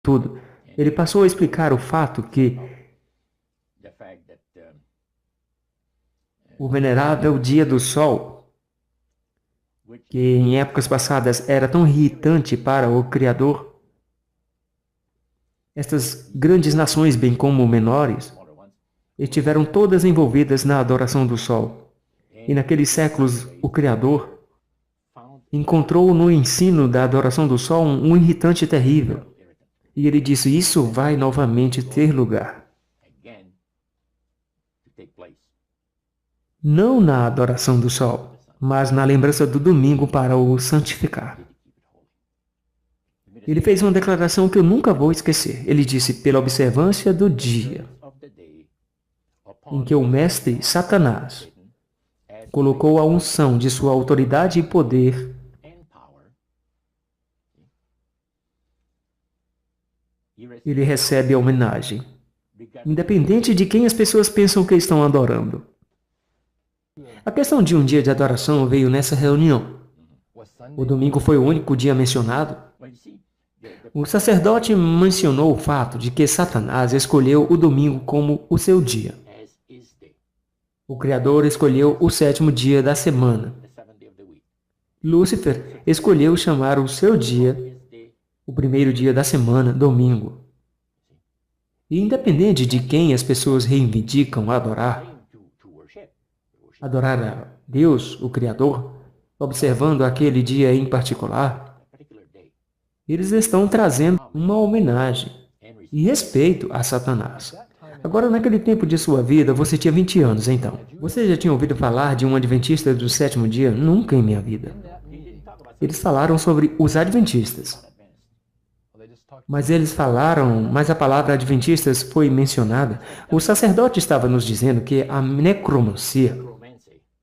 tudo. Ele passou a explicar o fato que o venerável dia do sol, que em épocas passadas era tão irritante para o Criador, estas grandes nações, bem como menores, estiveram todas envolvidas na adoração do sol. E naqueles séculos, o Criador encontrou no ensino da adoração do sol um irritante terrível. E ele disse, isso vai novamente ter lugar. Não na adoração do sol, mas na lembrança do domingo para o santificar. Ele fez uma declaração que eu nunca vou esquecer. Ele disse, pela observância do dia em que o mestre Satanás colocou a unção de sua autoridade e poder ele recebe a homenagem, independente de quem as pessoas pensam que estão adorando. A questão de um dia de adoração veio nessa reunião. O domingo foi o único dia mencionado. O sacerdote mencionou o fato de que Satanás escolheu o domingo como o seu dia. O Criador escolheu o 7º dia da semana. Lúcifer escolheu chamar o seu dia, o 1º dia da semana, domingo. E independente de quem as pessoas reivindicam adorar a Deus, o Criador, observando aquele dia em particular, eles estão trazendo uma homenagem e respeito a Satanás. Agora, naquele tempo de sua vida, você tinha 20 anos, então. Você já tinha ouvido falar de um adventista do 7º dia? Nunca em minha vida. Eles falaram sobre os adventistas. Mas a palavra adventistas foi mencionada. O sacerdote estava nos dizendo que a necromancia,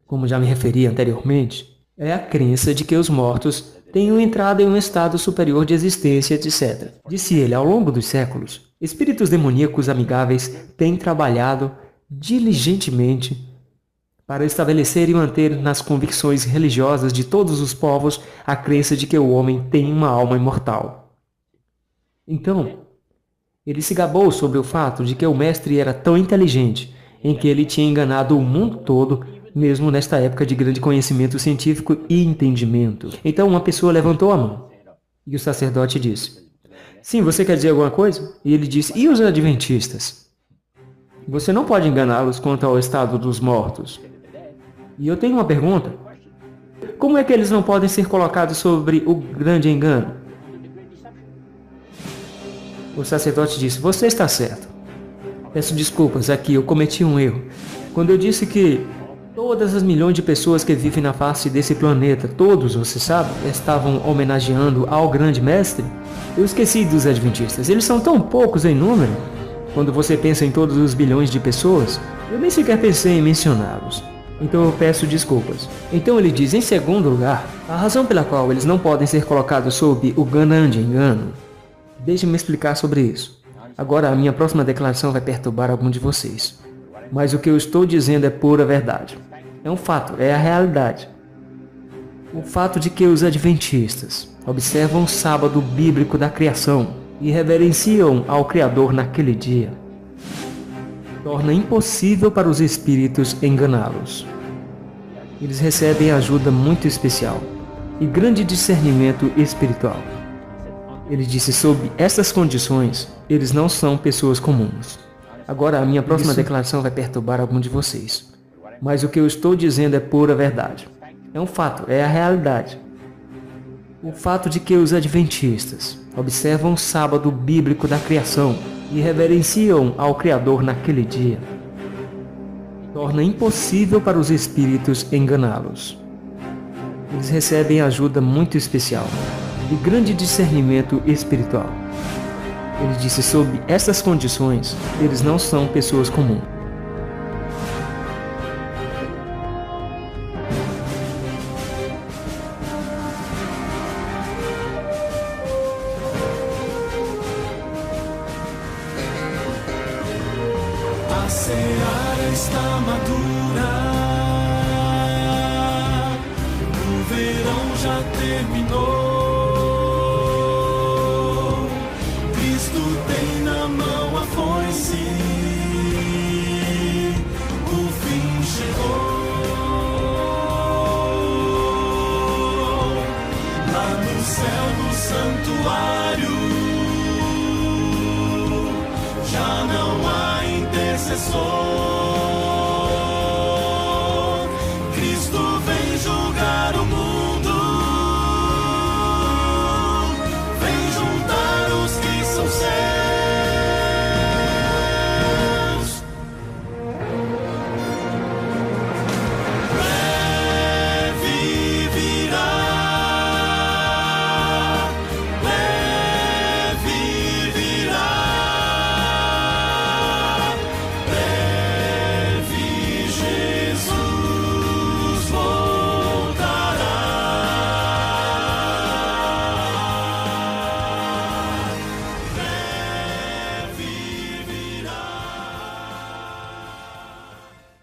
como já me referi anteriormente, é a crença de que os mortos tenham entrado em um estado superior de existência, etc. Disse ele, ao longo dos séculos, espíritos demoníacos amigáveis têm trabalhado diligentemente para estabelecer e manter nas convicções religiosas de todos os povos a crença de que o homem tem uma alma imortal. Então, ele se gabou sobre o fato de que o mestre era tão inteligente, em que ele tinha enganado o mundo todo, mesmo nesta época de grande conhecimento científico e entendimento. Então uma pessoa levantou a mão, e o sacerdote disse, sim, você quer dizer alguma coisa? E ele disse, e os adventistas? Você não pode enganá-los quanto ao estado dos mortos. E eu tenho uma pergunta. Como é que eles não podem ser colocados sobre o grande engano? O sacerdote disse, você está certo. Peço desculpas, aqui eu cometi um erro. Quando eu disse que todas as milhões de pessoas que vivem na face desse planeta, todos, você sabe, estavam homenageando ao grande mestre, eu esqueci dos adventistas. Eles são tão poucos em número. Quando você pensa em todos os bilhões de pessoas, eu nem sequer pensei em mencioná-los. Então eu peço desculpas. Então ele diz, em segundo lugar, a razão pela qual eles não podem ser colocados sob o grande engano. Deixe-me explicar sobre isso. Agora a minha próxima declaração vai perturbar algum de vocês. Mas o que eu estou dizendo é pura verdade. É um fato, é a realidade. O fato de que os adventistas observam o sábado bíblico da criação e reverenciam ao Criador naquele dia torna impossível para os espíritos enganá-los. Eles recebem ajuda muito especial e grande discernimento espiritual. Ele disse, sob essas condições, eles não são pessoas comuns. Agora a minha próxima declaração vai perturbar algum de vocês. Mas o que eu estou dizendo é pura verdade. É um fato, é a realidade. O fato de que os adventistas observam o sábado bíblico da criação e reverenciam ao Criador naquele dia torna impossível para os espíritos enganá-los. Eles recebem ajuda muito especial e grande discernimento espiritual. Ele disse, sob essas condições, eles não são pessoas comuns. A seara está madura, o verão já terminou. Cristo tem na mão a foice, o fim chegou. Lá no céu do santuário já não há intercessor.